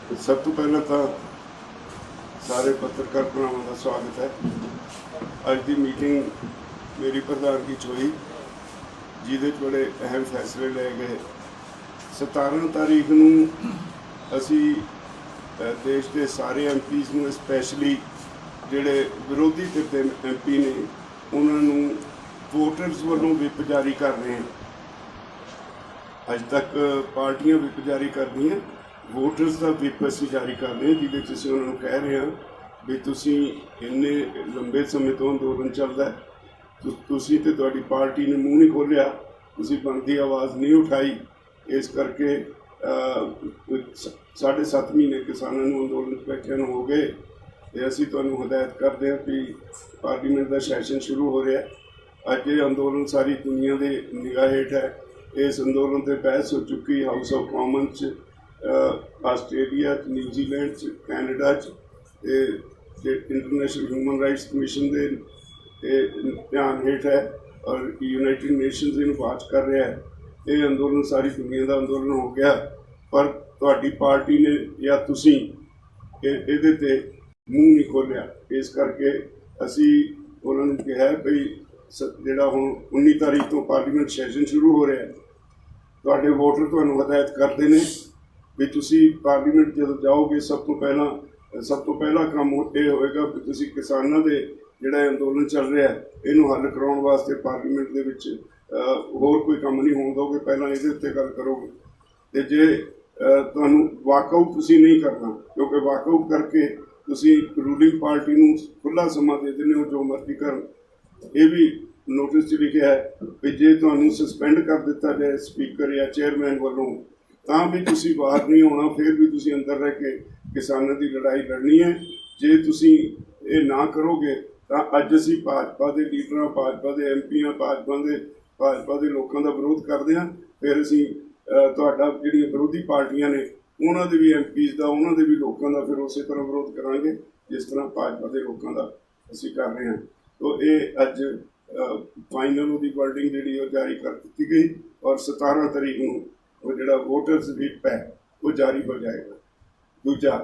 सब तो पहले तो सारे पत्रकार भरावां का स्वागत है। अज की मीटिंग मेरी प्रधानगी च हुई जिहदे च बड़े अहम फैसले ले गए। 17 तारीख नूं असी देश के सारे MPs नूं स्पैशली जिहड़े विरोधी धिर दे MP ने उन्हां नूं वोटर्स वालों विप जारी कर रहे हैं। अज तक पार्टियां विप जारी कर दी हैं, वोटर्स का विप असी जारी कर रहे हैं जिहदे च असीं उन्हां नूं कह रहे हैं भी तुसीं इन्ने लंबे समय तो अंदोलन चलदा है, तुसीं ते तुहाडी पार्टी ने मूँह नहीं खोलिया, तुसीं बनदी आवाज़ नहीं उठाई। इस करके 7.5 महीने किसानों नूं अंदोलन बैठिਆਂ ਨੂੰ हो गए। तो असीं तुहानूं हदायत करते हैं कि पार्लीमेंट का सैशन शुरू हो रहा है। अज ये अंदोलन सारी दुनिया के निगाह हेठ है। इस अंदोलन पर बहस हो चुकी हाउस ऑफ कॉमन च, Australia, New Zealand, Canada international human rights commission के ध्यान हेठ है और यूनाइटेड नेशनस इन्हूं वाच कर रहा है। ये अंदोलन सारी दुनिया का अंदोलन हो गया, पर तुहाडी पार्टी ने या तुसीं इहदे ते मूँह नहीं खोलिया। इस करके असी उन्होंने कहा बई जिहड़ा हुण 19 तारीख तो पार्लीमेंट सैशन शुरू हो रहा है, तुहाडे वोटर तुहानूं हदायत करते हैं भी तुसीं पार्लीमेंट जदों जाओगे सब तो पहला काम ये होएगा भी तुसीं किसानां दे जिहड़ा अंदोलन चल रहा है इनूं हल कराउण वास्ते पार्लीमेंट दे विच होर कोई काम नहीं होण दोगे, पहलां इहदे उत्ते गल करोगे। ते जे तुहानूं वाकआउट तुसीं नहीं करना, क्योंकि वाकआउट करके तुसीं रूलिंग पार्टी नूं खुला समा दे दिंदे हो जो मर्जी करन। ये भी नोटिस च लिखिआ है कि जे तुहानूं सस्पेंड कर दिता जाए स्पीकर या चेयरमैन वालों तां भी तुसीं बाहर नहीं आउणा, फिर भी तुसीं अंदर रह के किसानों की लड़ाई लड़नी है। जे तुसीं ये ना करोगे तो अज असीं भाजपा के लीडरां, भाजपा के MPआं, भाजपा के लोगों का विरोध करते हैं। फिर असीं तुहाडा जिहड़ियां विरोधी पार्टियां ने उन्हां दे भी MPs का, उन्हां दे भी लोगों का फिर उस तरह विरोध करांगे जिस तरह भाजपा के लोगों का असीं कर रहे हैं। तो ये अज फाइनल उहदी वर्डिंग जिहड़ी जारी कर दी गई और 17 तारीख नूं वो जिहड़ा वोटर्स विप है वो जारी हो जाएगा। दूजा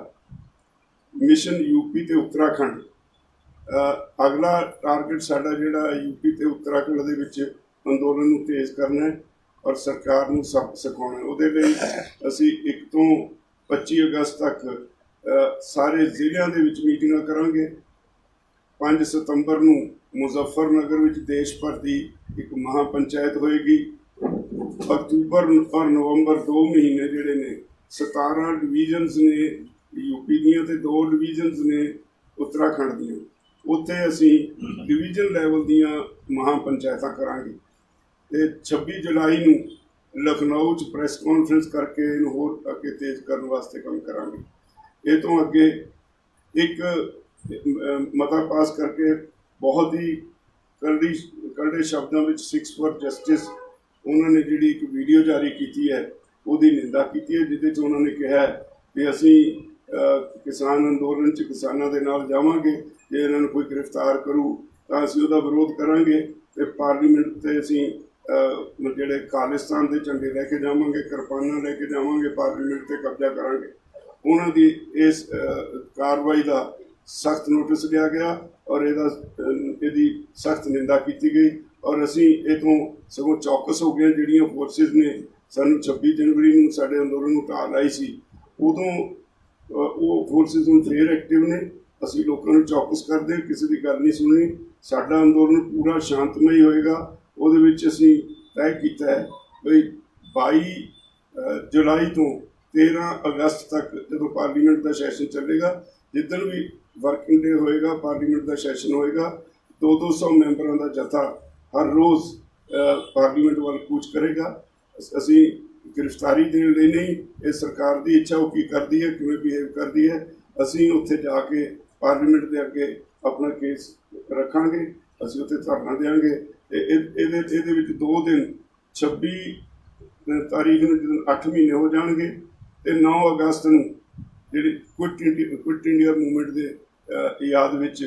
मिशन यूपी ते उत्तराखंड, अगला टारगेट साडा जिहड़ा यूपी ते उत्तराखंड दे विच अंदोलन नूं तेज करना है और सरकार नूं सबक सिखाउणा है। उहदे लई असीं 1 ਤੋਂ 25 अगस्त तक सारे ਜ਼ਿਲ੍ਹਿਆਂ ਦੇ ਵਿੱਚ मीटिंगां करांगे। 5 सितंबर नूं मुजफ्फरनगर विच देश भर की एक महापंचायत होएगी। अक्तूबर और नवंबर 2 महीने जिहड़े ने 17 डिवीजनस ने यूपी दियां ते 2 डिवीजनस ने उत्तराखंड दियां, उत्थे असीं डिवीजन लैवल दियां महापंचायतां करांगे। ते 26 जुलाई नूं लखनऊ च प्रैस कॉन्फ्रेंस करके इन्हूं होर अगे तेज करने वास्ते काम करांगे। ये तो अगे एक मता पास करके बहुत ही कड़े शब्दों में 6 फॉर जस्टिस उन्होंने जी एक वीडियो जारी की है, उसकी निंदा की है, जिद उन्होंने कहा कि असी किसान अंदोलन च किसानों के नाल जावांगे, जे इन्होंने कोई गिरफ्तार करूँ तो असी उसका विरोध करांगे। तो पार्लीमेंट से असी जिहड़े खालिस्तान के झंडे लैके जावांगे, किरपाना लैके जावांगे, पार्लीमेंट से कब्जा करांगे। उन्होंने इस कार्रवाई का सख्त नोटिस लिया गया और यदी सख्त निंदा की गई और असी इतों सगों चौकस हो गए। जिहड़ियां फोर्सिस ने सानूं 26 जनवरी नूं साडे अंदोलन नूं ढाल आई सी, उदों वो फोर्सिस हुण फिर एक्टिव ने। असी लोगों नूं चौकस करदे, किसी की गल नहीं सुननी। साडा अंदोलन पूरा शांतमई होएगा। उहदे विच असी तय कीता है बई 22 जुलाई तो 13 अगस्त तक जो पार्लीमेंट का सैशन चलेगा, जिदन भी वर्किंग डे होएगा, पार्लीमेंट का सैशन होएगा, 200 मैंबरों का जत्था हर रोज़ पार्लीमेंट वाल कूच करेगा। असी गिरफ्तारी देने लिए नहीं, ये सरकार की इच्छा वो की करती है, किवें बिहेव करती है। असी उत्थे जाके पार्लीमेंट के अगे अपना केस रखांगे, असी उत्थे धरना देंगे। ਇਹਦੇ ਵਿੱਚ 2 दिन 26 तारीख ਨੂੰ 8 महीने हो जाएंगे तो 9 अगस्त ਨੂੰ ਜਿਹੜੀ क्विट इंडिया मूवमेंट के याद ਵਿੱਚ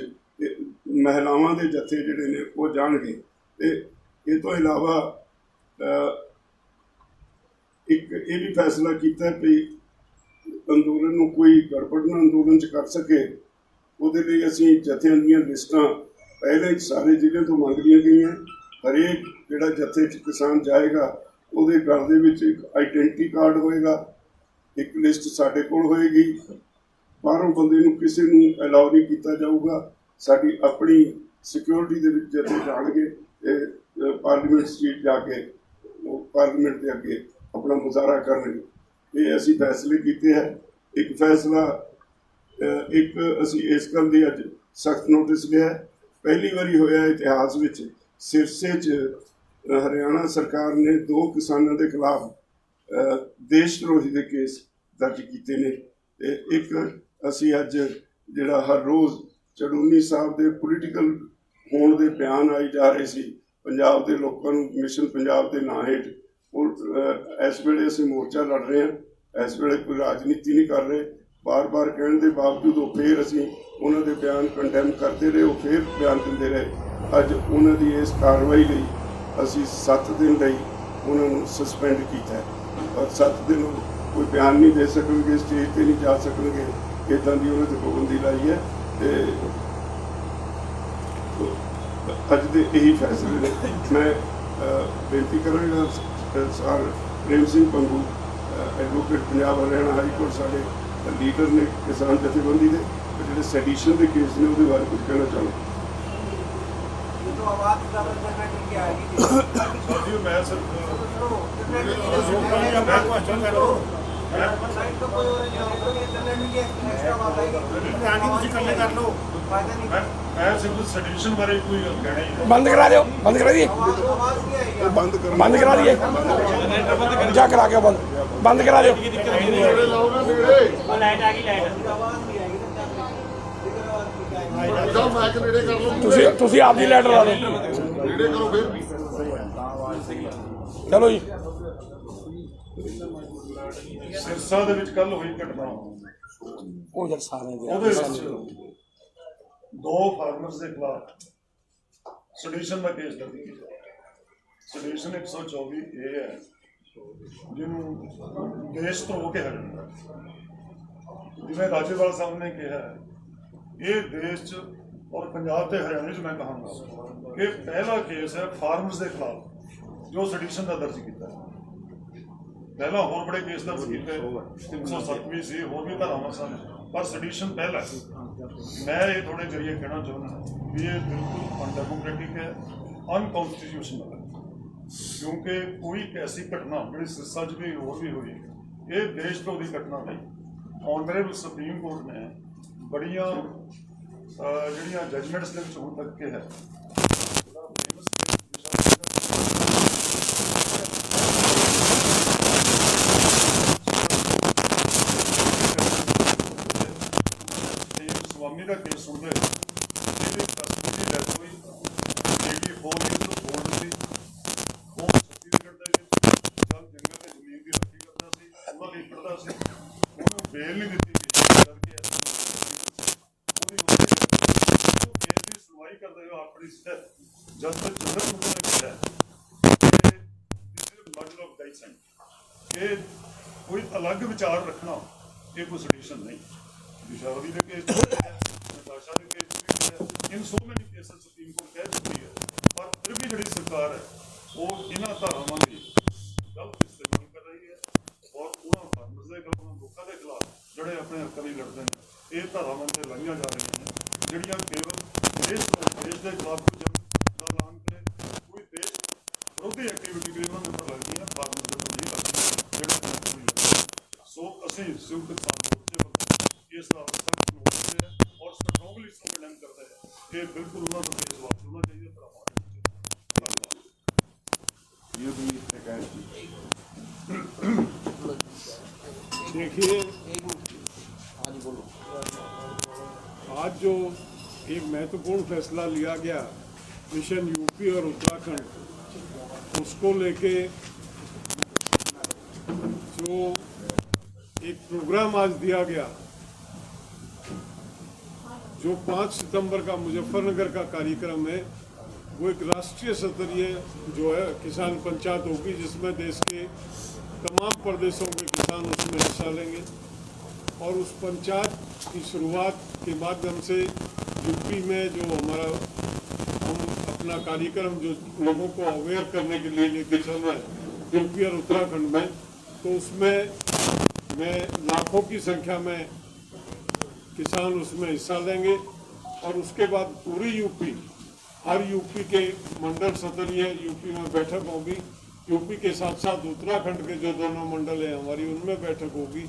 महिलावां ਦੇ जत्थे ਜਿਹੜੇ ਨੇ ਉਹ ਜਾਣਗੇ। ਤੇ ਇਹ ਤੋਂ ਇਲਾਵਾ एक ये भी फैसला किया कि ਅੰਦੋਲਨ ਨੂੰ ਕੋਈ ਗੜਬੜ ਨਾ ਅੰਦੋਲਨ 'ਚ ਕਰ ਸਕੇ, ਉਹਦੇ ਲਈ ਅਸੀਂ ਜਥਿਆਂ ਦੀਆਂ ਲਿਸਟਾਂ ਪਹਿਲੇ ਹੀ ਸਾਰੇ ਜ਼ਿਲ੍ਹੇ ਤੋਂ ਮੰਗ ਲਈਆਂ ਗਈਆਂ। ਹਰੇਕ ਜਿਹੜਾ ਜਥੇ 'ਚ ਕਿਸਾਨ ਜਾਏਗਾ ਉਹਦੇ ਗਲ ਦੇ ਵਿੱਚ ਇੱਕ ਆਈਡੈਂਟੀ ਕਾਰਡ ਹੋਏਗਾ, ਇੱਕ ਲਿਸਟ ਸਾਡੇ ਕੋਲ ਹੋਏਗੀ। ਬਾਹਰੋਂ ਬੰਦੇ ਨੂੰ ਕਿਸੇ ਨੂੰ ਅਲਾਉ ਨਹੀਂ ਕੀਤਾ ਜਾਊਗਾ। ਸਾਡੀ ਆਪਣੀ ਸਿਕਿਉਰਿਟੀ ਦੇ ਵਿੱਚ ਜਥੇ ਜਾਣਗੇ ਤੇ ਪਾਰਲੀਮੈਂਟ ਸਟਰੀਟ ਜਾ ਕੇ ਉਹ ਪਾਰਲੀਮੈਂਟ ਦੇ ਅੱਗੇ ਆਪਣਾ ਮੁਜ਼ਾਹਰਾ ਕਰਨਗੇ। ਇਹ ਅਸੀਂ ਫੈਸਲੇ ਕੀਤੇ ਹੈ। ਇੱਕ ਫੈਸਲਾ ਇੱਕ ਅਸੀਂ ਇਸ ਗੱਲ ਦੀ ਅੱਜ ਸਖਤ ਨੋਟਿਸ ਲਿਆ। ਪਹਿਲੀ ਵਾਰੀ ਹੋਇਆ ਇਤਿਹਾਸ ਵਿੱਚ ਸਿਰਸੇ 'ਚ ਹਰਿਆਣਾ ਸਰਕਾਰ ਨੇ 2 ਕਿਸਾਨਾਂ ਦੇ ਖਿਲਾਫ ਦੇਸ਼ ਧਰੋਹੀ ਦੇ ਕੇਸ ਦਰਜ ਕੀਤੇ ਨੇ। ਤੇ ਇੱਕ ਅਸੀਂ ਅੱਜ ਜਿਹੜਾ ਹਰ ਰੋਜ਼ ਚੜੂਨੀ ਸਾਹਿਬ ਦੇ ਪੋਲੀਟੀਕਲ ਹੋਣ ਦੇ ਬਿਆਨ ਆਈ ਜਾ ਰਹੇ ਸੀ ਪੰਜਾਬ ਦੇ ਲੋਕਾਂ ਨੂੰ ਮਿਸ਼ਨ ਪੰਜਾਬ ਦੇ ਨਾਂ ਹੇਠ, ਇਸ ਵੇਲੇ ਅਸੀਂ ਮੋਰਚਾ ਲੜ ਰਹੇ ਹਾਂ। ਇਸ ਵੇਲੇ ਕੋਈ ਰਾਜਨੀਤੀ ਨਹੀਂ ਕਰ ਰਹੇ। ਬਾਰ-ਬਾਰ ਕਹਿਣ ਦੇ ਬਾਵਜੂਦ ਉਹ ਫਿਰ ਅਸੀਂ ਉਹਨਾਂ ਦੇ ਬਿਆਨ ਕੰਡੈਮ ਕਰਦੇ ਰਹੇ, ਉਹ ਫਿਰ ਬਿਆਨ ਦਿੰਦੇ ਰਹੇ। ਅੱਜ ਉਹਨਾਂ ਦੀ ਇਸ ਕਾਰਵਾਈ ਲਈ ਅਸੀਂ 7 ਦਿਨ ਲਈ ਉਹਨਾਂ ਨੂੰ ਸਸਪੈਂਡ ਕੀਤਾ ਹੈ ਔਰ 7 ਦਿਨ ਕੋਈ ਬਿਆਨ ਨਹੀਂ ਦੇ ਸਕਣਗੇ, ਸਟੇਜ 'ਤੇ ਨਹੀਂ ਜਾ ਸਕਣਗੇ। ਇੱਦਾਂ ਦੀ ਉਹਨਾਂ 'ਤੇ ਪਾਬੰਦੀ ਲਾਈ ਹੈ। ਤੇ ਅੱਜ ਦੇ ਇਹੀ ਫੈਸਲੇ ਨੇ। ਮੈਂ ਬੇਨਤੀ ਕਰਾਂਗਾ sir Prem Singh Pangu, advocate Punjab Haryana high court, ਸਾਡੇ ਲੀਡਰ ਨੇ ਕਿਸਾਨ ਜਥੇਬੰਦੀ ਦੇ, ਜਿਹੜੇ ਸੈਡੀਸ਼ਨ ਦੇ ਕੇਸ ਨੇ ਉਹਦੇ ਬਾਰੇ ਕੁਝ ਕਹਿਣਾ ਚਾਹੁੰਦਾ। बंद करा दो, बंद करा दिए, बंद करा दिए, जा करा के बंद करा दो। ਤੁਸੀਂ ਆਪ ਦੀ ਲੈਟਰ ਲਾ ਦਿਓ। ਚਲੋ ਜੀ। ਸਿਰਸਾ ਦੇ ਵਿੱਚ ਕੱਲ ਹੋਈ ਘਟਨਾ, ਉਹ ਜਦ ਸਾਰੇ ਉਹਦੇ ਵਿੱਚ 2 ਫਾਰਮਰਸ ਦੇ ਖਿਲਾਫ ਸੈਡੀਸ਼ਨ ਦਾ ਕੇਸ ਦਰਜ ਕੀਤਾ। ਸੈਡੀਸ਼ਨ 124 ਇਹ ਹੈ ਜਿਹਨੂੰ ਦੇਸ਼ ਧਰੋਹ ਕਿਹਾ ਜਾਂਦਾ। ਜਿਵੇਂ ਰਾਜੇਵਾਲ ਸਾਹਿਬ ਨੇ ਕਿਹਾ, ਇਹ ਦੇਸ਼ 'ਚ ਔਰ ਪੰਜਾਬ ਤੇ ਹਰਿਆਣੇ 'ਚ ਮੈਂ ਕਹਾਂਗਾ ਕਿ ਪਹਿਲਾ ਕੇਸ ਹੈ ਫਾਰਮਰਸ ਦੇ ਖਿਲਾਫ ਜੋ ਸੈਡੀਸ਼ਨ ਦਾ ਦਰਜ ਕੀਤਾ। ਪਹਿਲਾਂ ਹੋਰ ਬੜੇ ਕੇਸ ਦਰਜ ਕੀਤੇ, 307 ਸੀ, ਹੋਰ ਵੀ ਧਾਰਾਵਾਂ ਸਨ, ਪਰ ਸੈਡੀਸ਼ਨ ਪਹਿਲਾ। ਮੈਂ ਇਹ ਤੁਹਾਡੇ ਜਰੀਏ ਕਹਿਣਾ ਚਾਹੁੰਦਾ ਵੀ ਇਹ ਬਿਲਕੁਲ ਅਨਡੈਮੋਕ੍ਰੈਟਿਕ ਹੈ, ਅਨਕॉन्स्टिट्यूशनल है, क्योंकि कोई ऐसी घटना जी सिरसा च भी होर भी हुई, ये देश धरोह की घटना नहीं। ऑनरेबल सुप्रीम कोर्ट ने बड़िया जड़िया जजमेंट्स के हुण तक के है स्वामी का केस सुनते कस्टडी डेथ हुई, बेटी 4 ईयर तो बोर्ड सी, वो छत्तीसगढ़ के जंगल में जमीन की रखी करता सी, पूरा नहीं पढ़ता सी, उन्होंने बेल नहीं दी गई करके केस की सुनवाई करते हुए अपनी जज तक जनरल उन्होंने कहा मर्डर ऑफ डाइसेंट कि कोई अलग विचार रखना ये कोई सडिशन नहीं। दिशावली के केस नताशा के case in so many cases supreme court कह चुकी है, पर फिर भी जी सरकार है वो इन्होंने धारावां की गलत इस्तेमाल कर रही है और उन्होंने फार्मर्स के खिलाफ, लोगों के खिलाफ जोड़े अपने हकों लिए लड़ते हैं, ये धारावां से लाइया जा रही हैं जड़ियाँ केवल देश के खिलाफ कोई जंग का ऐलान करे, कोई देश विरोधी एक्टिविटी भी उन्होंने पर लगती है, फार्मर्स के नहीं लगती। सो असीं संयुक्त किसान मोर्चे इसका सख्त नोटिस है और स्ट्रांगली इसको कंडेम करते हैं कि बिल्कुल उन्होंने केस वापस होना चाहिए। ये भी शिकायत देखिए, आज जो एक महत्वपूर्ण फैसला लिया गया मिशन यूपी और उत्तराखंड, उसको लेके जो एक प्रोग्राम आज दिया गया, जो 5 सितंबर का मुजफ्फरनगर का कार्यक्रम है, वो एक राष्ट्रीय स्तरीय जो है किसान पंचायत होगी, जिसमें देश के तमाम प्रदेशों के किसान उसमें हिस्सा लेंगे। और उस पंचायत की शुरुआत के माध्यम से यूपी में जो हमारा हम अपना कार्यक्रम जो लोगों को अवेयर करने के लिए लेके चल रहे हैं यूपी और उत्तराखंड में, तो उसमें मैं लाखों की संख्या में किसान उसमें हिस्सा लेंगे। और उसके बाद पूरी यूपी, हर यूपी के मंडल स्तरीय यूपी में बैठक होगी। यूपी के साथ साथ उत्तराखंड के जो दोनों मंडल हैं हमारी, उनमें बैठक होगी।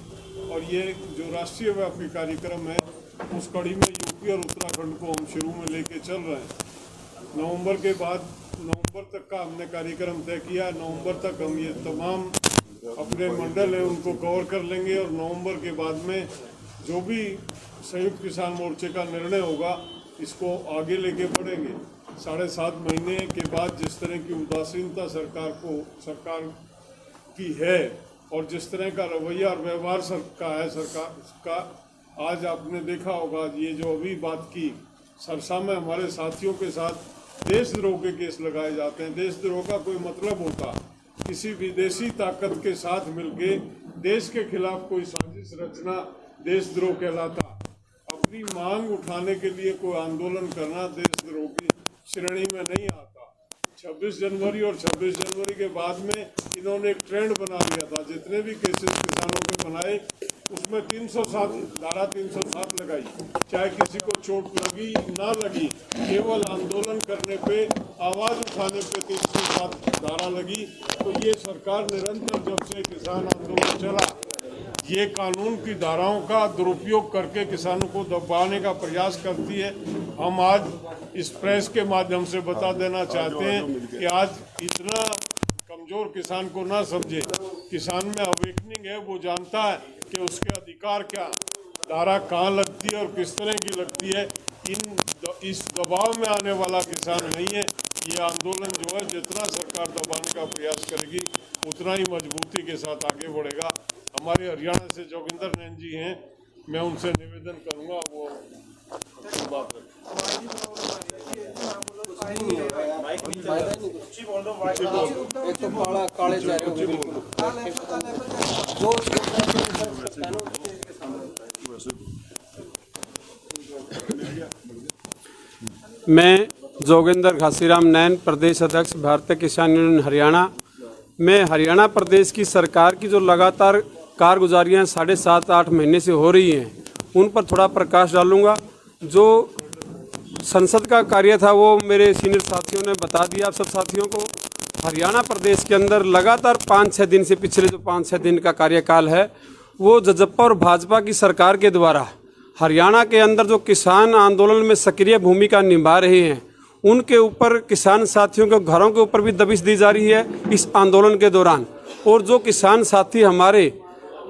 और ये जो राष्ट्रीय व्यापी कार्यक्रम है उस कड़ी में यूपी और उत्तराखंड को हम शुरू में लेके चल रहे हैं। नवंबर के बाद, नवंबर तक का हमने कार्यक्रम तय किया। नवंबर तक हम ये तमाम अपने मंडल हैं उनको कवर कर लेंगे और नवंबर के बाद में जो भी संयुक्त किसान मोर्चे का निर्णय होगा इसको आगे लेके बढ़ेंगे। 7.5 महीने के बाद जिस तरह की उदासीनता सरकार की है और जिस तरह का रवैया और व्यवहार सरकार का, आज आपने देखा होगा ये जो अभी बात की, सरसा में हमारे साथियों के साथ देशद्रोह के केस लगाए जाते हैं। देशद्रोह का कोई मतलब होता किसी विदेशी ताकत के साथ मिलके देश के खिलाफ कोई साजिश रचना देशद्रोह कहलाता। अपनी मांग उठाने के लिए कोई आंदोलन करना देशद्रोह की श्रेणी में नहीं आता। 26 जनवरी और 26 जनवरी के बाद में इन्होंने एक ट्रेंड बना लिया था। जितने भी केसेस किसानों के बनाए उसमें 307 धारा 307 लगाई, चाहे किसी को चोट लगी ना लगी, केवल आंदोलन करने पे, आवाज उठाने पे 307 धारा लगी। तो ये सरकार निरंतर जब से किसान आंदोलन चला ये कानून की धाराओं का दुरुपयोग करके किसानों को दबाने का प्रयास करती है। हम आज इस प्रेस के माध्यम से बता देना चाहते हैं कि आज इतना कमजोर किसान को ना समझे। किसान में अवेकनिंग है, वो जानता है कि उसके अधिकार क्या, धारा कहाँ लगती है और किस तरह की लगती है। इस दबाव में आने वाला किसान नहीं है। ये आंदोलन जो है जितना सरकार दबाने का प्रयास करेगी उतना ही मजबूती के साथ आगे बढ़ेगा। हमारे हरियाणा से जोगिंदर नैन जी हैं, मैं उनसे निवेदन करूंगा वो बात मैं जोगिंदर घासीराम नैन, प्रदेश अध्यक्ष भारतीय किसान यूनियन हरियाणा। मैं हरियाणा प्रदेश की सरकार की जो लगातार कारगुजारियाँ 7.5-8 महीने से हो रही हैं उन पर थोड़ा प्रकाश डालूंगा। जो संसद का कार्य था वो मेरे सीनियर साथियों ने बता दिया आप सब साथियों को। हरियाणा प्रदेश के अंदर लगातार 5-6 दिन से, पिछले जो 5-6 दिन का कार्यकाल है वो जजप्पा और भाजपा की सरकार के द्वारा हरियाणा के अंदर जो किसान आंदोलन में सक्रिय भूमिका निभा रहे हैं उनके ऊपर, किसान साथियों के घरों के ऊपर भी दबिश दी जा रही है इस आंदोलन के दौरान। और जो किसान साथी हमारे,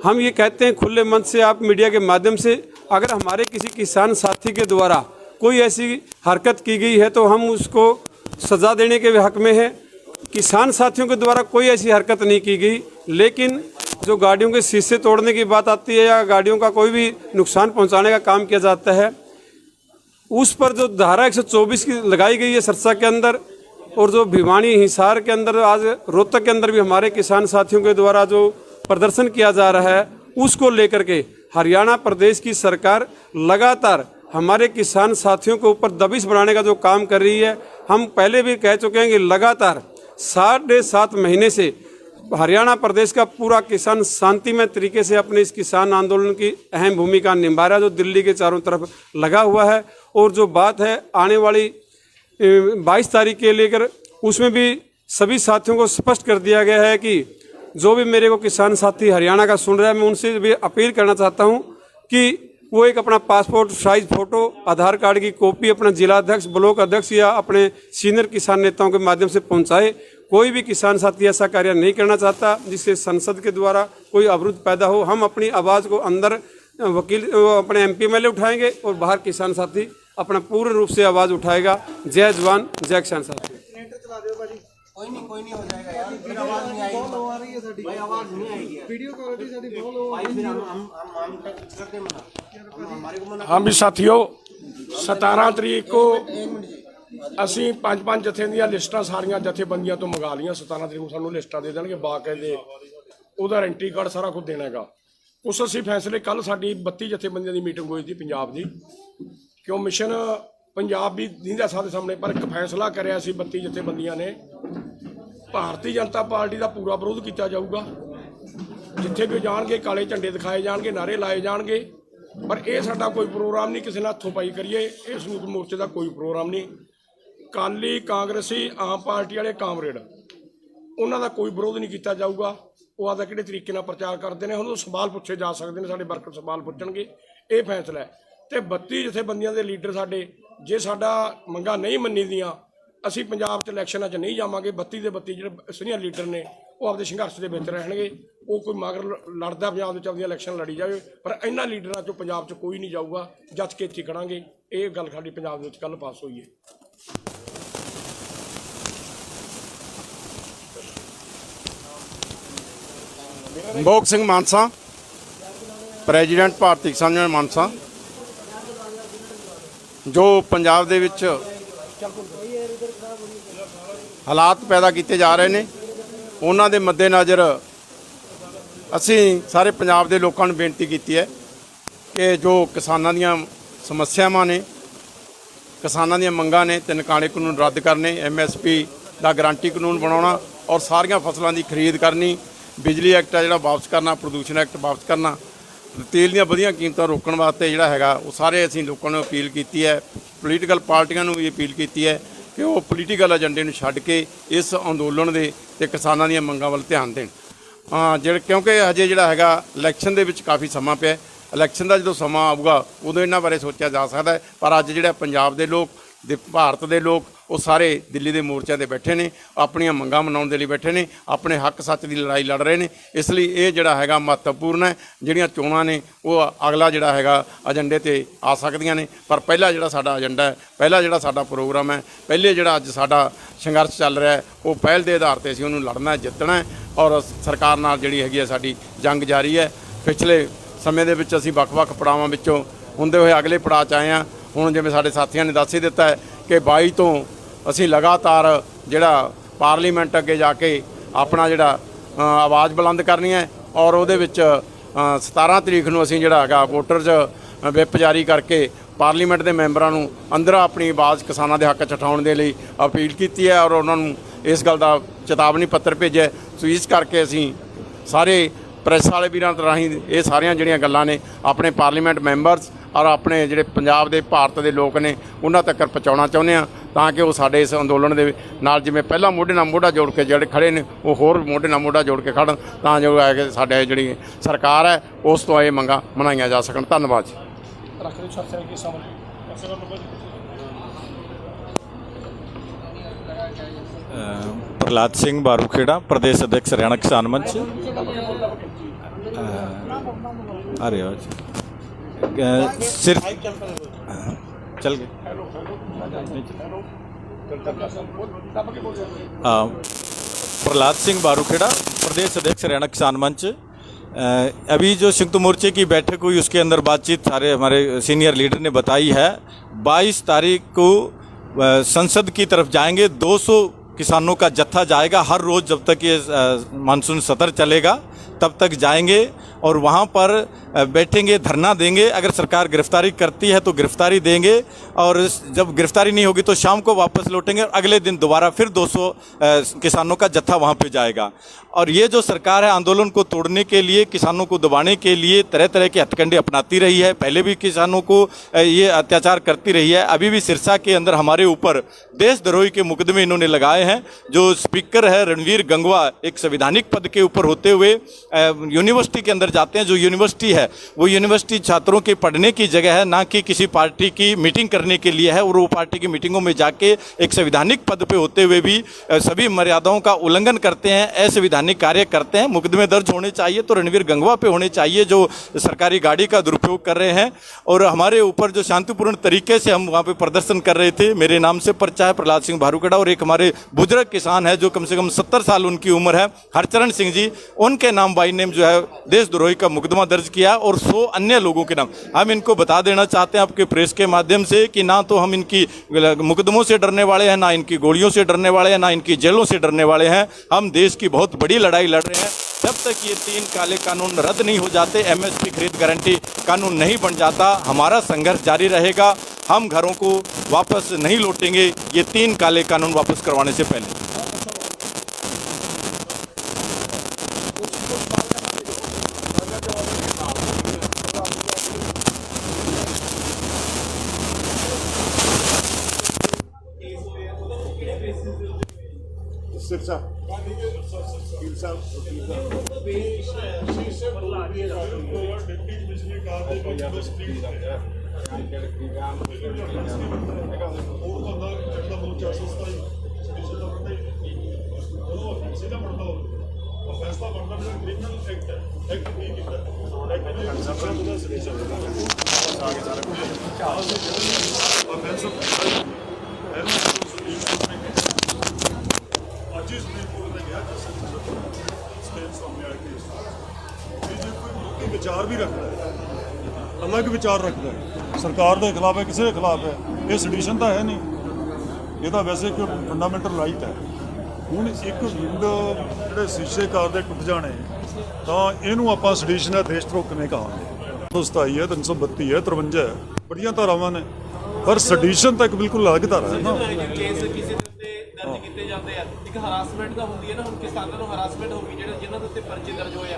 हम ये कहते हैं खुले मन से, आप मीडिया के माध्यम से, अगर हमारे किसी किसान साथी के द्वारा कोई ऐसी हरकत की गई है तो हम उसको सज़ा देने के हक में है। किसान साथियों के द्वारा कोई ऐसी हरकत नहीं की गई, लेकिन जो गाड़ियों के शीशे तोड़ने की बात आती है या गाड़ियों का कोई भी नुकसान पहुंचाने का काम किया जाता है, उस पर जो धारा 124 की लगाई गई है सरसा के अंदर, और जो भिवानी हिसार के अंदर, आज रोहतक के अंदर भी हमारे किसान साथियों के द्वारा जो प्रदर्शन किया जा रहा है, उसको लेकर के हरियाणा प्रदेश की सरकार लगातार हमारे किसान साथियों के ऊपर दबिश बनाने का जो काम कर रही है। हम पहले भी कह चुके हैं कि लगातार 7.5 महीने से हरियाणा प्रदेश का पूरा किसान शांतिमय तरीके से अपने इस किसान आंदोलन की अहम भूमिका निभा रहा है, जो दिल्ली के चारों तरफ लगा हुआ है। और जो बात है आने वाली 22 तारीख के लेकर, उसमें भी सभी साथियों को स्पष्ट कर दिया गया है कि जो भी मेरे को किसान साथी हरियाणा का सुन रहा है, मैं उनसे भी अपील करना चाहता हूं कि वो एक अपना पासपोर्ट साइज फोटो, आधार कार्ड की कॉपी अपना जिला अध्यक्ष, ब्लॉक अध्यक्ष या अपने सीनियर किसान नेताओं के माध्यम से पहुंचाए। कोई भी किसान साथी ऐसा कार्य नहीं करना चाहता जिससे संसद के द्वारा कोई अवरुद्ध पैदा हो। हम अपनी आवाज़ को अंदर वकील अपने MP MLA उठाएंगे और बाहर किसान साथी अपना पूर्ण रूप से आवाज़ उठाएगा। जय जवान जय किसान साथी। कोई नहीं हो जाएगा यार, फिर आवाज नहीं आएगी, फॉलो आ रही है साडी भाई, आवाज नहीं आएगी, वीडियो क्वालिटी साडी फॉलो भाई, फिर हम करते मना, हमारे को मना। हाँ भी साथियों, 17 तरीक को ਅਸੀਂ 5-5 ਜਥੇ ਦੀਆਂ ਲਿਸਟਾਂ ਸਾਰੀਆਂ ਜਥੇਬੰਦੀਆਂ ਤੋਂ ਮੰਗਾ ਲਈਆਂ। 17 ਤਰੀਕ ਨੂੰ ਸਾਨੂੰ ਲਿਸਟਾਂ ਦੇ ਦੇਣਗੇ, ਬਾਕਾਇਦੇ ਉਹਦਾ ਐਂਟਰੀ ਕਾਰਡ ਸਾਰਾ ਕੁਝ ਦੇਣਾ ਹੈਗਾ। ਉਸ ਅਸੀਂ ਫੈਸਲੇ ਕੱਲ ਸਾਡੀ 32 ਜਥੇਬੰਦੀਆਂ ਦੀ ਮੀਟਿੰਗ ਹੋਈ ਸੀ ਪੰਜਾਬ ਦੀ, ਕਿਉਂ ਮਿਸ਼ਨ ਪੰਜਾਬ ਵੀ ਦੀਂਦਾ ਸਾਡੇ ਸਾਹਮਣੇ, ਪਰ ਇੱਕ ਫੈਸਲਾ ਕਰਿਆ ਸੀ 32 ਜਥੇਬੰਦੀਆਂ ਨੇ, ਭਾਰਤੀ ਜਨਤਾ ਪਾਰਟੀ ਦਾ ਪੂਰਾ ਵਿਰੋਧ ਕੀਤਾ ਜਾਊਗਾ। ਜਿੱਥੇ ਵੀ ਜਾਣਗੇ ਕਾਲੇ ਝੰਡੇ ਦਿਖਾਏ ਜਾਣਗੇ, ਨਾਅਰੇ ਲਾਏ ਜਾਣਗੇ, ਪਰ ਇਹ ਸਾਡਾ ਕੋਈ ਪ੍ਰੋਗਰਾਮ ਨਹੀਂ ਕਿਸੇ ਨਾਲ ਹੱਥੋਂ ਪਾਈ ਕਰੀਏ। ਇਹ ਸੰਯੁਕਤ ਮੋਰਚੇ ਦਾ ਕੋਈ ਪ੍ਰੋਗਰਾਮ ਨਹੀਂ। ਅਕਾਲੀ, ਕਾਂਗਰਸੀ, ਆਮ ਪਾਰਟੀ ਵਾਲੇ, ਕਾਮਰੇਡ, ਉਹਨਾਂ ਦਾ ਕੋਈ ਵਿਰੋਧ ਨਹੀਂ ਕੀਤਾ ਜਾਊਗਾ। ਉਹ ਆਪਦਾ ਕਿਹੜੇ ਤਰੀਕੇ ਨਾਲ ਪ੍ਰਚਾਰ ਕਰਦੇ ਨੇ, ਹੁਣ ਉਹ ਸਵਾਲ ਪੁੱਛੇ ਜਾ ਸਕਦੇ ਨੇ, ਸਾਡੇ ਵਰਕਰ ਸਵਾਲ ਪੁੱਛਣਗੇ। ਇਹ ਫੈਸਲਾ ਹੈ। ਤੇ 32 ਜਥੇਬੰਦੀਆਂ ਦੇ ਲੀਡਰ ਸਾਡੇ, ਜੇ ਸਾਡਾ ਮੰਗਾਂ ਨਹੀਂ ਮੰਨੀ ਦੀਆਂ, ਅਸੀਂ ਪੰਜਾਬ 'ਚ ਇਲੈਕਸ਼ਨਾਂ 'ਚ ਨਹੀਂ ਜਾਵਾਂਗੇ। 32 ਦੇ 32 ਜਿਹੜੇ ਸੀਨੀਅਰ ਲੀਡਰ ਨੇ ਉਹ ਆਪਦੇ ਸੰਘਰਸ਼ ਦੇ ਵਿੱਚ ਰਹਿਣਗੇ। ਉਹ ਕੋਈ ਮਗਰ ਲੜਦਾ ਪੰਜਾਬ ਵਿੱਚ ਆਪਦੀਆਂ ਇਲੈਕਸ਼ਨ ਲੜੀ ਜਾਵੇ, ਪਰ ਇਹਨਾਂ ਲੀਡਰਾਂ 'ਚੋਂ ਪੰਜਾਬ 'ਚ ਕੋਈ ਨਹੀਂ ਜਾਊਗਾ। ਜੱਜ ਕੇ ਇੱਥੇ ਖੜਾਂਗੇ। ਇਹ ਗੱਲ ਸਾਡੀ ਪੰਜਾਬ ਦੇ ਵਿੱਚ ਕੱਲ੍ਹ ਪਾਸ ਹੋਈ ਹੈ। ਭੋਗ ਸਿੰਘ ਮਾਨਸਾ, ਪ੍ਰੈਜ਼ੀਡੈਂਟ ਭਾਰਤੀ ਕਿਸਾਨ ਯੂਨੀਅਨ ਮਾਨਸਾ। ਜੋ ਪੰਜਾਬ ਦੇ ਵਿੱਚ ਹਾਲਾਤ ਪੈਦਾ ਕੀਤੇ ਜਾ ਰਹੇ ਨੇ, ਉਹਨਾਂ ਦੇ ਮੱਦੇਨਜ਼ਰ ਅਸੀਂ ਸਾਰੇ ਪੰਜਾਬ ਦੇ ਲੋਕਾਂ ਨੂੰ ਬੇਨਤੀ ਕੀਤੀ ਹੈ ਕਿ ਜੋ ਕਿਸਾਨਾਂ ਦੀਆਂ ਸਮੱਸਿਆਵਾਂ ਨੇ, ਕਿਸਾਨਾਂ ਦੀਆਂ ਮੰਗਾਂ ਨੇ, 3 ਕਾਲੇ ਕਾਨੂੰਨ ਰੱਦ ਕਰਨੇ, MSP ਦਾ ਗਰੰਟੀ ਕਾਨੂੰਨ ਬਣਾਉਣਾ ਔਰ ਸਾਰੀਆਂ ਫਸਲਾਂ ਦੀ ਖਰੀਦ ਕਰਨੀ, ਬਿਜਲੀ ਐਕਟ ਆ ਜਿਹੜਾ ਵਾਪਸ ਕਰਨਾ, ਪ੍ਰਦੂਸ਼ਣ ਐਕਟ ਵਾਪਸ ਕਰਨਾ, ਤੇਲ ਦੀਆਂ ਵਧੀਆਂ ਕੀਮਤਾਂ ਰੋਕਣ ਵਾਸਤੇ ਜਿਹੜਾ ਹੈਗਾ ਉਹ ਸਾਰੇ ਅਸੀਂ ਲੋਕਾਂ ਨੂੰ ਅਪੀਲ ਕੀਤੀ ਹੈ। ਪੋਲੀਟੀਕਲ ਪਾਰਟੀਆਂ ਨੂੰ ਵੀ ਅਪੀਲ ਕੀਤੀ ਹੈ ਕਿ ਉਹ ਪੋਲੀਟੀਕਲ ਏਜੰਡੇ ਨੂੰ ਛੱਡ ਕੇ ਇਸ ਅੰਦੋਲਨ ਦੇ ਤੇ ਕਿਸਾਨਾਂ ਦੀਆਂ ਮੰਗਾਂ ਵੱਲ ਧਿਆਨ ਦੇਣ। ਕਿਉਂਕਿ ਹਜੇ ਜਿਹੜਾ ਹੈਗਾ ਇਲੈਕਸ਼ਨ ਦੇ ਵਿੱਚ ਕਾਫੀ ਸਮਾਂ ਪਿਆ। ਇਲੈਕਸ਼ਨ ਦਾ ਜਦੋਂ ਸਮਾਂ ਆਊਗਾ ਉਦੋਂ ਇਹਨਾਂ ਬਾਰੇ ਸੋਚਿਆ ਜਾ ਸਕਦਾ ਹੈ। ਪਰ ਅੱਜ ਜਿਹੜਾ ਪੰਜਾਬ ਦੇ ਲੋਕ, ਭਾਰਤ ਦੇ ਲੋਕ, ਉਹ ਸਾਰੇ ਦਿੱਲੀ ਦੇ ਮੋਰਚਿਆਂ 'ਤੇ ਬੈਠੇ ਨੇ, ਆਪਣੀਆਂ ਮੰਗਾਂ ਮਨਾਉਣ ਦੇ ਲਈ ਬੈਠੇ ਨੇ, ਆਪਣੇ ਹੱਕ ਸੱਚ ਦੀ ਲੜਾਈ ਲੜ ਰਹੇ ਨੇ। ਇਸ ਲਈ ਇਹ ਜਿਹੜਾ ਹੈਗਾ ਮਹੱਤਵਪੂਰਨ ਹੈ। ਜਿਹੜੀਆਂ ਚੋਣਾਂ ਨੇ ਉਹ ਅਗਲਾ ਜਿਹੜਾ ਹੈਗਾ ਏਜੰਡੇ 'ਤੇ ਆ ਸਕਦੀਆਂ ਨੇ, ਪਰ ਪਹਿਲਾ ਜਿਹੜਾ ਸਾਡਾ ਏਜੰਡਾ ਹੈ, ਪਹਿਲਾ ਜਿਹੜਾ ਸਾਡਾ ਪ੍ਰੋਗਰਾਮ ਹੈ, ਪਹਿਲੇ ਜਿਹੜਾ ਅੱਜ ਸਾਡਾ ਸੰਘਰਸ਼ ਚੱਲ ਰਿਹਾ ਹੈ, ਉਹ ਪਹਿਲ ਦੇ ਆਧਾਰ 'ਤੇ ਅਸੀਂ ਉਹਨੂੰ ਲੜਨਾ, ਜਿੱਤਣਾ ਹੈ। ਔਰ ਸਰਕਾਰ ਨਾਲ ਜਿਹੜੀ ਹੈਗੀ ਹੈ ਸਾਡੀ ਜੰਗ ਜਾਰੀ ਹੈ। ਪਿਛਲੇ ਸਮੇਂ ਦੇ ਵਿੱਚ ਅਸੀਂ ਵੱਖ-ਵੱਖ ਪੜਾਵਾਂ ਵਿੱਚੋਂ ਹੁੰਦੇ ਹੋਏ ਅਗਲੇ ਪੜਾਅ 'ਚ ਆਏ ਹਾਂ। ਹੁਣ ਜਿਵੇਂ ਸਾਡੇ ਸਾਥੀਆਂ ਨੇ ਦੱਸ ਹੀ ਦਿੱਤਾ ਹੈ ਕਿ 22 ਤੋਂ ਅਸੀਂ ਲਗਾਤਾਰ ਜਿਹੜਾ ਪਾਰਲੀਮੈਂਟ ਅੱਗੇ ਜਾ ਕੇ ਆਪਣਾ ਜਿਹੜਾ ਆਵਾਜ਼ ਬੁਲੰਦ ਕਰਨੀ ਹੈ ਔਰ ਉਹਦੇ ਵਿੱਚ 17 ਤਰੀਕ ਨੂੰ ਅਸੀਂ ਜਿਹੜਾ ਹੈਗਾ ਵੋਟਰਜ਼ ਵਿਪ ਜਾਰੀ ਕਰਕੇ ਪਾਰਲੀਮੈਂਟ ਦੇ ਮੈਂਬਰਾਂ ਨੂੰ ਅੰਦਰ ਆਪਣੀ ਆਵਾਜ਼ ਕਿਸਾਨਾਂ ਦੇ ਹੱਕ 'ਚ ਉਠਾਉਣ ਦੇ ਲਈ ਅਪੀਲ ਕੀਤੀ ਹੈ ਔਰ ਉਹਨਾਂ ਨੂੰ ਇਸ ਗੱਲ ਦਾ ਚੇਤਾਵਨੀ ਪੱਤਰ ਭੇਜਿਆ। ਸੋ ਇਸ ਕਰਕੇ ਅਸੀਂ ਸਾਰੇ ਪ੍ਰੈਸ ਵਾਲੇ ਵੀਰਾਂ ਰਾਹੀਂ ਇਹ ਸਾਰੀਆਂ ਜਿਹੜੀਆਂ ਗੱਲਾਂ ਨੇ ਆਪਣੇ ਪਾਰਲੀਮੈਂਟ ਮੈਂਬਰਸ ਔਰ ਆਪਣੇ ਜਿਹੜੇ ਪੰਜਾਬ ਦੇ, ਭਾਰਤ ਦੇ ਲੋਕ ਨੇ, ਉਹਨਾਂ ਤੱਕ ਪਹੁੰਚਾਉਣਾ ਚਾਹੁੰਦੇ ਹਾਂ, ਤਾਂ ਕਿ ਉਹ ਸਾਡੇ ਇਸ ਅੰਦੋਲਨ ਦੇ ਨਾਲ ਜਿਵੇਂ ਪਹਿਲਾਂ ਮੋਢੇ ਨਾਲ ਮੋਢਾ ਜੋੜ ਕੇ ਜਿਹੜੇ ਖੜੇ ਨੇ, ਉਹ ਹੋਰ ਮੋਢੇ ਨਾਲ ਮੋਢਾ ਜੋੜ ਕੇ ਖੜਨ, ਤਾਂ ਜੋ ਹੈ ਕਿ ਸਾਡੇ ਜਿਹੜੀ ਸਰਕਾਰ ਹੈ ਉਸ ਤੋਂ ਇਹ ਮੰਗਾਂ ਮਨਾਈਆਂ ਜਾ ਸਕਣ। ਧੰਨਵਾਦ ਜੀ। प्रहलाद सिंह बारूखेड़ा, प्रदेश अध्यक्ष हरियाणा किसान मंच। अरे सिर्फ चल गए। प्रहलाद सिंह बारूखेड़ा, प्रदेश अध्यक्ष हरियाणा किसान मंच। अभी जो संयुक्त मोर्चे की बैठक हुई उसके अंदर बातचीत सारे हमारे सीनियर लीडर ने बताई है। 22 तारीख को संसद की तरफ जाएंगे। 200 किसानों का जत्था जाएगा हर रोज़ जब तक ये मानसून सत्र चलेगा तब तक जाएंगे और वहाँ पर बैठेंगे, धरना देंगे। अगर सरकार गिरफ्तारी करती है तो गिरफ्तारी देंगे और जब गिरफ्तारी नहीं होगी तो शाम को वापस लौटेंगे और अगले दिन दोबारा फिर 200 किसानों का जत्था वहाँ पे जाएगा। और ये जो सरकार है आंदोलन को तोड़ने के लिए, किसानों को दबाने के लिए तरह तरह के हथकंडे अपनाती रही है। पहले भी किसानों को ये अत्याचार करती रही है। अभी भी सिरसा के अंदर हमारे ऊपर देशद्रोही के मुकदमे इन्होंने लगाए हैं। जो स्पीकर है रणवीर गंगवा, एक संवैधानिक पद के ऊपर होते हुए यूनिवर्सिटी के अंदर जाते हैं। जो यूनिवर्सिटी है वो यूनिवर्सिटी छात्रों के पढ़ने की जगह है, ना कि किसी पार्टी की मीटिंग करने के लिए है। और वो पार्टी की मीटिंगों में जाके एक संवैधानिक पद पे होते हुए भी सभी मर्यादाओं का उल्लंघन करते हैं, असंवैधानिक कार्य करते हैं। मुकदमे दर्ज होने चाहिए तो रणवीर गंगवा पे होने चाहिए जो सरकारी गाड़ी का दुरुपयोग कर रहे हैं। और हमारे ऊपर जो शांतिपूर्ण तरीके से हम वहाँ पे प्रदर्शन कर रहे थे, मेरे नाम से पर्चा है, प्रहलाद सिंह बारूखेड़ा, और एक हमारे बुजुर्ग किसान है जो कम से कम 70 साल उनकी उम्र है, हरचरण सिंह जी, उनके नाम बाई नेम जो है देशद्रोही का मुकदमा दर्ज किया और 100 अन्य लोगों के नाम। हम इनको बता देना चाहते हैं आपके प्रेस के माध्यम से कि ना तो हम इनकी मुकदमों से डरने वाले हैं, ना इनकी गोलियों से डरने वाले हैं, ना इनकी जेलों से डरने वाले हैं। हम देश की बहुत बड़ी लड़ाई लड़ रहे हैं। जब तक ये 3 काले कानून रद्द नहीं हो जाते, MSP खरीद गारंटी कानून नहीं बन जाता, हमारा संघर्ष जारी रहेगा। हम घरों को वापस नहीं लौटेंगे ये 3 काले कानून वापस करवाने से पहले। सिरसा वकील साहब फैसला बनता है क्रिमिनल एक्ट नहीं किया ਅੱਜ ਹੀ ਸੁਪਰੀਮ ਕੋਰਟ ਨੇ ਕਿਹਾ ਸਟੇਟ ਸਾਹਮਣੇ ਆ ਕੇ ਜੇ ਕੋਈ ਲੋਕੀ ਵਿਚਾਰ ਵੀ ਰੱਖਦਾ ਹੈ, ਅਲੱਗ ਵਿਚਾਰ ਰੱਖਦਾ ਹੈ, ਸਰਕਾਰ ਦੇ ਖਿਲਾਫ ਹੈ, ਕਿਸੇ ਦੇ ਖਿਲਾਫ ਹੈ, ਇਹ ਸੈਡੀਸ਼ਨ ਤਾਂ ਹੈ ਨਹੀਂ, ਇਹ ਤਾਂ ਵੈਸੇ ਇੱਕ ਫੰਡਾਮੈਂਟਲ ਰਾਈਟ ਹੈ। ਹੁਣ ਇੱਕ ਵਿੰਡੋ ਜਿਹੜੇ ਸ਼ੀਸ਼ੇ ਕਾਰ ਦੇ ਟੁੱਟ ਜਾਣੇ ਤਾਂ ਇਹਨੂੰ ਆਪਾਂ ਸੈਡੀਸ਼ਨ ਹੈ, ਦੇਸ਼ ਧਰੋਹ ਕਿਵੇਂ ਕਹਾਂਗੇ। 227 ਹੈ, 332 ਹੈ, 53 ਹੈ, ਬੜੀਆਂ ਧਾਰਾਵਾਂ ਨੇ, ਪਰ ਸੈਡੀਸ਼ਨ ਤਾਂ ਇੱਕ ਬਿਲਕੁਲ ਅਲੱਗ ਧਾਰਾ ਹੈ ਨਾ। ਦਰਜ ਕੀਤੇ ਜਾਂਦੇ ਆ, ਇੱਕ ਹਰਾਸਮੈਂਟ ਦਾ ਹੁੰਦੀ ਹੈ ਨਾ, ਹੁਣ ਕਿਸਾਨਾਂ ਨੂੰ ਹਰਾਸਮੈਂਟ ਹੋ ਗਈ ਜਿਹੜੇ ਜਿਨ੍ਹਾਂ ਦੇ ਉੱਤੇ ਪਰਚੇ ਦਰਜ ਹੋਏ ਆ,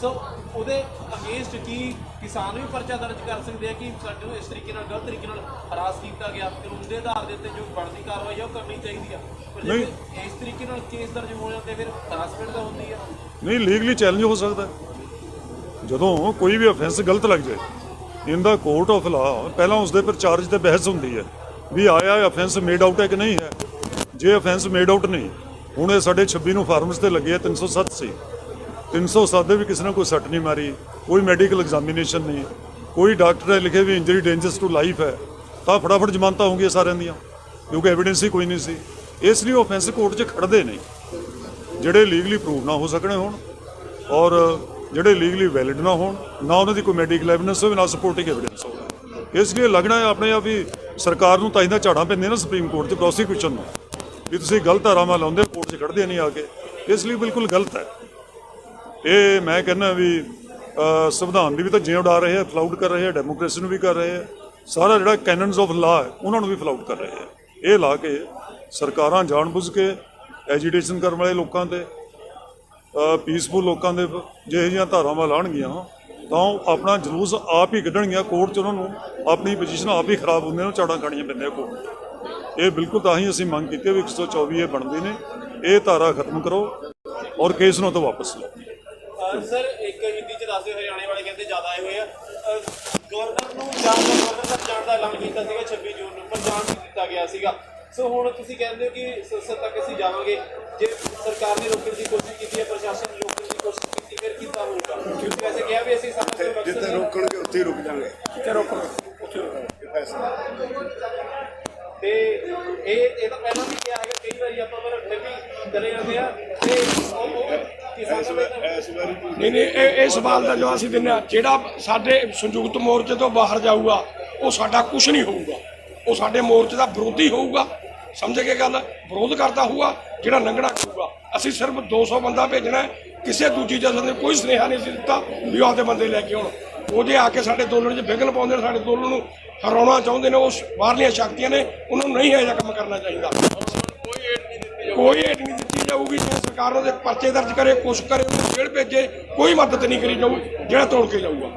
ਸੋ ਉਹਦੇ ਅਗੇਂਸਟ ਕੀ ਕਿਸਾਨ ਵੀ ਪਰਚਾ ਦਰਜ ਕਰ ਸਕਦੇ ਆ ਕਿ ਸਾਡੇ ਨੂੰ ਇਸ ਤਰੀਕੇ ਨਾਲ ਗਲਤ ਤਰੀਕੇ ਨਾਲ ਹਰਾਸ ਕੀਤਾ ਗਿਆ, ਕਾਨੂੰਨ ਦੇ ਆਧਾਰ ਦੇ ਉੱਤੇ ਜੋ ਬਣਦੀ ਕਾਰਵਾਈ ਆ ਉਹ ਕਰਨੀ ਚਾਹੀਦੀ ਆ। ਪਰ ਜੇ ਇਸ ਤਰੀਕੇ ਨਾਲ ਕੇਸ ਦਰਜ ਹੋ ਜਾਂਦੇ ਫਿਰ ਹਰਾਸਮੈਂਟ ਤਾਂ ਹੁੰਦੀ ਆ। ਨਹੀਂ, ਲੀਗਲੀ ਚੈਲੰਜ ਹੋ ਸਕਦਾ ਜਦੋਂ ਕੋਈ ਵੀ ਅਫੈਂਸ ਗਲਤ ਲੱਗ ਜਾਏ। ਇਨ ਦਾ ਕੋਰਟ ਆਫ ਲਾ ਪਹਿਲਾਂ ਉਸਦੇ ਪਰ ਚਾਰਜ ਤੇ ਬਹਿਸ ਹੁੰਦੀ ਹੈ ਵੀ ਆਇਆ ਅਫੈਂਸ ਮੇਡ ਆਊਟ ਹੈ ਕਿ ਨਹੀਂ ਹੈ। ਜੇ ਅਫੈਂਸ ਮੇਡ ਆਊਟ ਨਹੀਂ, ਹੁਣ ਇਹ ਸਾਡੇ 26 ਨੂੰ ਫਾਰਮਸ ਤੇ ਲੱਗੇ ਆ, 307 ਸੀ, 307 ਦੇ ਵੀ ਕਿਸੇ ਨੇ ਕੋਈ ਸੱਟ ਨਹੀਂ ਮਾਰੀ, ਕੋਈ ਮੈਡੀਕਲ ਐਗਜ਼ਾਮੀਨੇਸ਼ਨ ਨਹੀਂ, ਕੋਈ ਡਾਕਟਰ ਨੇ ਲਿਖੇ ਵੀ ਇੰਜਰੀ ਡੇਂਜਰਸ ਟੂ ਲਾਈਫ ਹੈ, ਤਾਂ ਫਟਾਫਟ ਜ਼ਮਾਨਤਾਂ ਹੋਣਗੀਆਂ ਸਾਰਿਆਂ ਦੀਆਂ, ਕਿਉਂਕਿ ਐਵੀਡੈਂਸ ਹੀ ਕੋਈ ਨਹੀਂ ਸੀ। ਇਸ ਲਈ ਉਹ ਅਫੈਂਸ ਕੋਰਟ 'ਚ ਖੜਦੇ ਨਹੀਂ ਜਿਹੜੇ ਲੀਗਲੀ ਪ੍ਰੂਵ ਨਾ ਹੋ ਸਕਣੇ ਹੋਣ ਔਰ ਜਿਹੜੇ ਲੀਗਲੀ ਵੈਲਿਡ ਨਾ ਹੋਣ, ਨਾ ਉਹਨਾਂ ਦੀ ਕੋਈ ਮੈਡੀਕਲ ਐਵੀਡੈਂਸ ਹੋਵੇ, ਨਾ ਸਪੋਰਟਿੰਗ ਐਵੀਡੈਂਸ ਹੋਵੇ। ਇਸ ਲਈ ਲੱਗਣਾ ਹੈ ਆਪਣੇ ਆਪ ਹੀ ਸਰਕਾਰ ਨੂੰ ਤਾਂ ਇਹਦਾ ਝਾੜਾਂ ਪੈਂਦੀਆਂ ਨਾ ਸੁਪਰੀਮ ਕੋਰਟ 'ਚ ਪ੍ਰੋਸੀਕਿਊਸ਼ਨ ਨੂੰ ਵੀ ਤੁਸੀਂ ਗਲਤ ਧਾਰਾਵਾਂ ਲਾਉਂਦੇ, ਕੋਰਟ 'ਚ ਖੜਦੇ ਨਹੀਂ ਆ ਕੇ, ਇਸ ਲਈ ਬਿਲਕੁਲ ਗਲਤ ਹੈ। ਇਹ ਮੈਂ ਕਹਿੰਦਾ ਵੀ ਸੰਵਿਧਾਨ ਦੀ ਵੀ ਤਾਂ ਜੇ ਉਡਾ ਰਹੇ ਆ, ਫਲਾਊਟ ਕਰ ਰਹੇ ਆ, ਡੈਮੋਕ੍ਰੇਸੀ ਨੂੰ ਵੀ ਕਰ ਰਹੇ ਆ, ਸਾਰਾ ਜਿਹੜਾ ਕੈਨਨਸ ਆਫ ਲਾ ਹੈ ਉਹਨਾਂ ਨੂੰ ਵੀ ਫਲਾਊਟ ਕਰ ਰਹੇ ਆ। ਇਹ ਲਾ ਕੇ ਸਰਕਾਰਾਂ ਜਾਣਬੁੱਝ ਕੇ ਐਜੀਟੇਸ਼ਨ ਕਰਨ ਵਾਲੇ ਲੋਕਾਂ ਤੇ, ਪੀਸਫੁਲ ਲੋਕਾਂ ਦੇ ਜਿਹੋ ਜਿਹੀਆਂ ਧਾਰਾਵਾਂ ਲਾਉਣਗੀਆਂ ਤਾਂ ਉਹ ਆਪਣਾ ਜਲੂਸ ਆਪ ਹੀ ਕੱਢਣਗੀਆਂ ਕੋਰਟ 'ਚ, ਉਹਨਾਂ ਨੂੰ ਆਪਣੀ ਪੋਜੀਸ਼ਨ ਆਪ ਹੀ ਖਰਾਬ ਹੁੰਦੇ ਨੇ, ਝਾੜਾਂ ਖਾਣੀਆਂ ਪੈਂਦੀਆਂ ਕੋਰਟ। ਇਹ ਬਿਲਕੁਲ ਤਾਂ ਹੀ ਅਸੀਂ ਮੰਗ ਕੀਤੀ ਵੀ 124 ਇਹ ਬਣਦੀ ਨੇ, ਇਹ ਧਾਰਾ ਖਤਮ ਕਰੋ ਔਰ ਕੇਸ ਨੂੰ ਤਾਂ ਵਾਪਸ ਲਓ। ਸਰ ਇੱਕ ਹਿੰਦੀ ਚ ਦੱਸਦੇ ਹਰਿਆਣੇ ਵਾਲੇ ਕਹਿੰਦੇ ਜ਼ਿਆਦਾ ਆਏ ਹੋਏ ਆ, ਗਵਰਨਰ ਨੂੰ ਗਵਰਨਰ ਤੱਕ ਜਾਣ ਦਾ ਐਲਾਨ ਕੀਤਾ ਸੀਗਾ 26 ਜੂਨ ਨੂੰ, ਪਰ ਜਾਣ ਨਹੀਂ ਦਿੱਤਾ ਗਿਆ ਸੀਗਾ। ਸੋ ਹੁਣ ਤੁਸੀਂ ਕਹਿੰਦੇ ਹੋ ਕਿ ਸੰਸਦ ਤੱਕ ਅਸੀਂ ਜਾਵਾਂਗੇ, ਜੇ ਸਰਕਾਰ ਨੇ ਰੋਕਣ ਦੀ ਕੋਸ਼ਿਸ਼ ਕੀਤੀ ਹੈ, ਪ੍ਰਸ਼ਾਸਨ ਨੇ ਰੋਕਣ ਦੀ ਕੋਸ਼ਿਸ਼ ਕੀਤੀ, ਫਿਰ ਕਿੱਦਾਂ ਹੋਊਗਾ? ਕਿਉਂਕਿ ਵੈਸੇ ਕਿਹਾ ਵੀ ਅਸੀਂ ਜਿੱਥੇ ਰੋਕਣਗੇ ਉੱਥੇ ਹੀ ਰੁਕ ਜਾਵਾਂਗੇ, ਜਿੱਥੇ ਰੋਕਣਗੇ ਉੱਥੇ ਰੁਕਾਂਗੇ ਫੈਸਲਾ। ਤੇ ਇਹ ਤਾਂ ਪਹਿਲਾਂ ਵੀ ਕਿਹਾ ਹੈਗਾ ਕਈ ਵਾਰੀ ਆਪਾਂ, ਪਰ ਫਿਰ ਵੀ ਚਲੇ ਜਾਂਦੇ ਆ ਤੇ ਨਹੀਂ ਇਹ ਸਵਾਲ ਦਾ ਜਵਾਬ ਅਸੀਂ ਦਿੰਦੇ ਹਾਂ। ਜਿਹੜਾ ਸਾਡੇ ਸੰਯੁਕਤ ਮੋਰਚੇ ਤੋਂ ਬਾਹਰ ਜਾਊਗਾ ਉਹ ਸਾਡਾ ਕੁਝ ਨਹੀਂ ਹੋਊਗਾ, ਉਹ ਸਾਡੇ ਮੋਰਚੇ ਦਾ ਵਿਰੋਧੀ ਹੋਊਗਾ। ਸਮਝ ਕੇ ਗੱਲ, ਵਿਰੋਧ ਕਰਦਾ ਹੋਊਗਾ ਜਿਹੜਾ ਲੰਘਣਾ ਕਰੂਗਾ। ਅਸੀਂ ਸਿਰਫ 200 ਬੰਦਾ ਭੇਜਣਾ, ਕਿਸੇ ਦੂਜੀ ਜਥੇ ਨੇ ਕੋਈ ਸੁਨੇਹਾ ਨਹੀਂ ਦਿੱਤਾ ਵੀ ਆਪਦੇ ਬੰਦੇ ਲੈ ਕੇ ਆਉਣ। ਉਹ ਜੇ ਆ ਕੇ ਸਾਡੇ ਅੰਦੋਲਨ 'ਚ ਵਿਘਨ ਪਾਉਂਦੇ ਨੇ, ਸਾਡੇ ਅੰਦੋਲਨ ਨੂੰ ਹਰਾਉਣਾ ਚਾਹੁੰਦੇ ਨੇ, ਉਹ ਬਾਹਰਲੀਆਂ ਸ਼ਕਤੀਆਂ ਨੇ, ਉਹਨਾਂ ਨੂੰ ਨਹੀਂ ਇਹੋ ਜਿਹਾ ਕੰਮ ਕਰਨਾ ਚਾਹੀਦਾ। ਕੋਈ ਏਡ ਨਹੀਂ ਦਿੱਤੀ ਜਾਊਗੀ। ਜੇ ਸਰਕਾਰ ਉਹਦੇ ਪਰਚੇ ਦਰਜ ਕਰੇ, ਕੁਛ ਕਰੇ, ਉਹਨੂੰ ਜੇਲ੍ਹ ਭੇਜੇ, ਕੋਈ ਮਦਦ ਨਹੀਂ ਕਰੀ ਜਾਊ ਜਿਹੜਾ ਤੋੜ ਕੇ ਜਾਊਗਾ।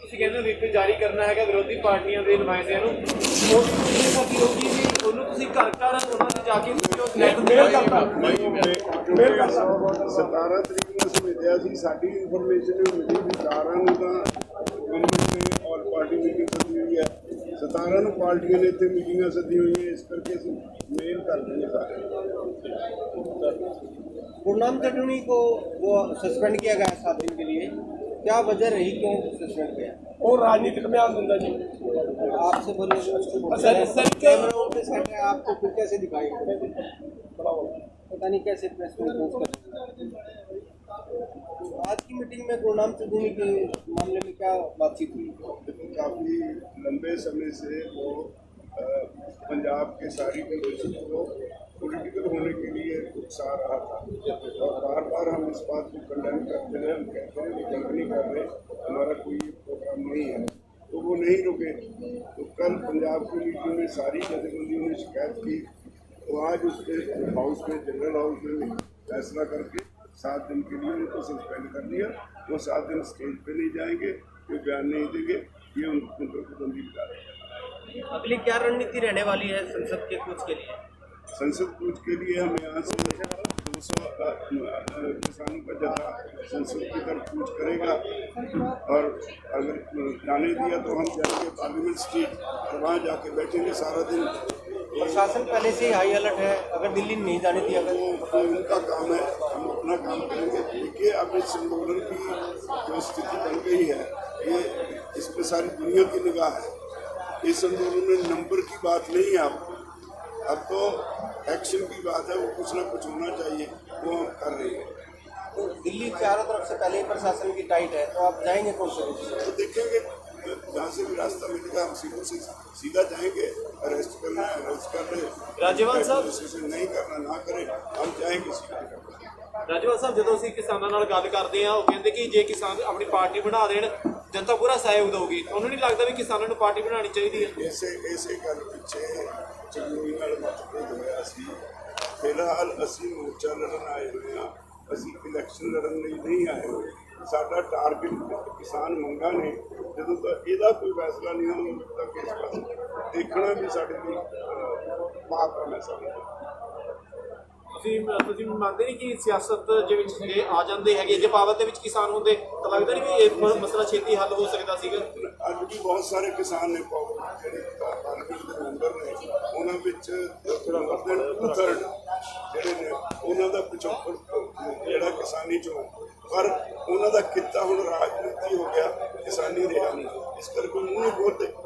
ਤੁਸੀਂ ਕਹਿੰਦੇ ਵਿਪ ਜਾਰੀ ਕਰਨਾ ਹੈਗਾ ਵਿਰੋਧੀ ਪਾਰਟੀਆਂ ਦੇ ਨੁਮਾਇੰਦਿਆਂ ਨੂੰ, ਉਹ ਹੋਗੀ ਵੀ ਉਹਨੂੰ ਤੁਸੀਂ ਘਰ ਘਰ ਉਹਨਾਂ ਦੇ ਜਾ ਕੇ ਮੇਲ ਕਰਦਾ 17 ਤਰੀਕ ਨੂੰ ਅਸੀਂ ਭੇਜਿਆ ਸੀ। ਸਾਡੀ ਇਨਫੋਰਮੇਸ਼ਨ ਮਿਲੀ ਵੀ 12 ਨੂੰ ਤਾਂ ਗਵਰਨਮੈਂਟ ਨੇ ਆਲ ਪਾਰਟੀ ਮੀਟਿੰਗ ਸੱਦੀ ਹੋਈ ਹੈ, 17 ਨੂੰ ਪਾਰਟੀਆਂ ਨੇ ਇੱਥੇ ਮੀਟਿੰਗਾਂ ਸੱਦੀ ਹੋਈਆਂ, ਇਸ ਕਰਕੇ ਅਸੀਂ ਮੇਲ ਕਰ ਦਿੰਦੇ ਸਾਰੇ। गुरनाम चटनी को वो सस्पेंड किया गया 7 दिन के लिए, क्या वजह रही, क्यों सस्पेंड किया? ਉਹ ਰਾਜਨੀਤਿਕ ਬਿਆਨ ਦਿੰਦਾ ਜੀ। आपसे बोले सर कैमरा पे सेट है, आपको फिर कैसे दिखाई पता नहीं कैसे प्रेस कॉन्फ्रेंस कर। आज की मीटिंग में गुरनाम चटनी के मामले में क्या बातचीत हुई? काफ़ी लंबे समय से वो पंजाब के सारी कंडीशन को पॉलिटिकल होने के लिए उकसा रहा था और बार बार हम इस बात को कंडेम करते रहे। हम कहते हैं कि गलत नहीं कर रहे, हमारा कोई प्रोग्राम नहीं है, तो वो नहीं रुके। तो कल पंजाब की मीटिंग में सारी जथेबंदियों ने शिकायत की, तो आज उसके हाउस में, जनरल हाउस में फैसला करके 7 दिन के लिए उनको सस्पेंड कर दिया। वो 7 दिन स्टेज पे नहीं जाएंगे, ये बयान नहीं देंगे, ये उनको बंदी बता रहे हैं। अगली क्या रणनीति रहने वाली है संसद के कूच के लिए? संसद कूच के लिए हम यहाँ से 200 किसानों का जत्था संसद की तरफ कूच करेगा और अगर जाने दिया तो हम जाएंगे पार्लियामेंट स्ट्रीट और वहाँ जाके बैठेंगे सारा दिन। प्रशासन पहले से ही हाई अलर्ट है, अगर दिल्ली नहीं जाने दिया तो उनका काम है, हम अपना काम करेंगे। देखिए अब इस आंदोलन की जो स्थिति बन गई है, ये इस पर सारी दुनिया की निगाह है। इस आंदोलन में नंबर की बात नहीं है, अब तो एक्शन की बात है। वो कुछ ना कुछ होना चाहिए, वो हम कर रहे हैं। तो दिल्ली चारों तरफ से पहले ही प्रशासन की टाइट है, तो आप जाएंगे कौन से? तो देखेंगे जहाँ से भी रास्ता मिलेगा हम सीधा जाएंगे। अरेस्ट करना है अरेस्ट कर ले, राज्यपाल साहब नहीं करना ना करें, हम जाएंगे सीधा। ਰਾਜਵਾਲ ਸਾਹਿਬ ਜਦੋਂ ਅਸੀਂ ਕਿਸਾਨਾਂ ਨਾਲ ਗੱਲ ਕਰਦੇ ਆ ਉਹ ਕਹਿੰਦੇ ਕਿ ਜੇ ਕਿਸਾਨ ਆਪਣੀ ਪਾਰਟੀ ਬਣਾ ਦੇਣ ਜਨਤਾ ਪੂਰਾ ਸਹਿਯੋਗ ਦੇਊਗੀ। ਤੁਹਾਨੂੰ ਨਹੀਂ ਲੱਗਦਾ ਵੀ ਕਿਸਾਨਾਂ ਨੂੰ ਪਾਰਟੀ ਬਣਾਉਣੀ ਚਾਹੀਦੀ ਹੈ? ਇਸੇ ਗੱਲ ਪਿੱਛੇ ਚੰਗੋਈ ਨਾਲ ਮਤਭੇਦ ਹੋਇਆ ਸੀ। ਫਿਲਹਾਲ ਅਸੀਂ ਮੋਰਚਾ ਲੜਨ ਆਏ ਹੋਏ ਹਾਂ, ਅਸੀਂ ਇਲੈਕਸ਼ਨ ਲੜਨ ਲਈ ਨਹੀਂ ਆਏ ਹੋਏ। ਸਾਡਾ ਟਾਰਗੇਟ ਕਿਸਾਨ ਮੰਗਾਂ ਨੇ। ਜਦੋਂ ਤੱਕ ਇਹਦਾ ਕੋਈ ਫੈਸਲਾ ਨਹੀਂ ਹੋਣਾ ਉਦੋਂ ਤੱਕ ਇਸ ਪਾਸੇ ਦੇਖਣਾ ਵੀ ਸਾਡੇ ਲਈ ਪਾਪ ਹੈ। ਸਾਡੇ ਤੁਸੀਂ ਮੰਨਦੇ ਨਹੀਂ ਕਿ ਸਿਆਸਤ ਦੇ ਵਿੱਚ ਜੇ ਆ ਜਾਂਦੇ ਹੈਗੇ, ਜੇ ਪਾਵਰ ਦੇ ਵਿੱਚ ਕਿਸਾਨ ਹੁੰਦੇ ਤਾਂ ਲੱਗਦਾ ਨਹੀਂ ਵੀ ਇਹ ਮਸਲਾ ਛੇਤੀ ਹੱਲ ਹੋ ਸਕਦਾ ਸੀਗਾ? ਅੱਜ ਵੀ ਬਹੁਤ ਸਾਰੇ ਕਿਸਾਨ ਨੇ ਜਿਹੜੇ ਪਾਰਲੀਮੈਂਟ ਦੇ ਮੈਂਬਰ ਨੇ, ਉਹਨਾਂ ਵਿੱਚ ਜਿਹੜੇ ਨੇ ਉਹਨਾਂ ਦਾ ਪਿਛੋਕੜ ਜਿਹੜਾ ਕਿਸਾਨੀ ਚੋਂ, ਪਰ ਉਹਨਾਂ ਦਾ ਕਿੱਤਾ ਹੁਣ ਰਾਜਨੀਤੀ ਹੋ ਗਿਆ, ਕਿਸਾਨੀ ਰਿਹਾ ਨਹੀਂ। ਇਸ ਕਰਕੇ ਮੂੰਹ ਨਹੀਂ ਬੋਲਦੇ।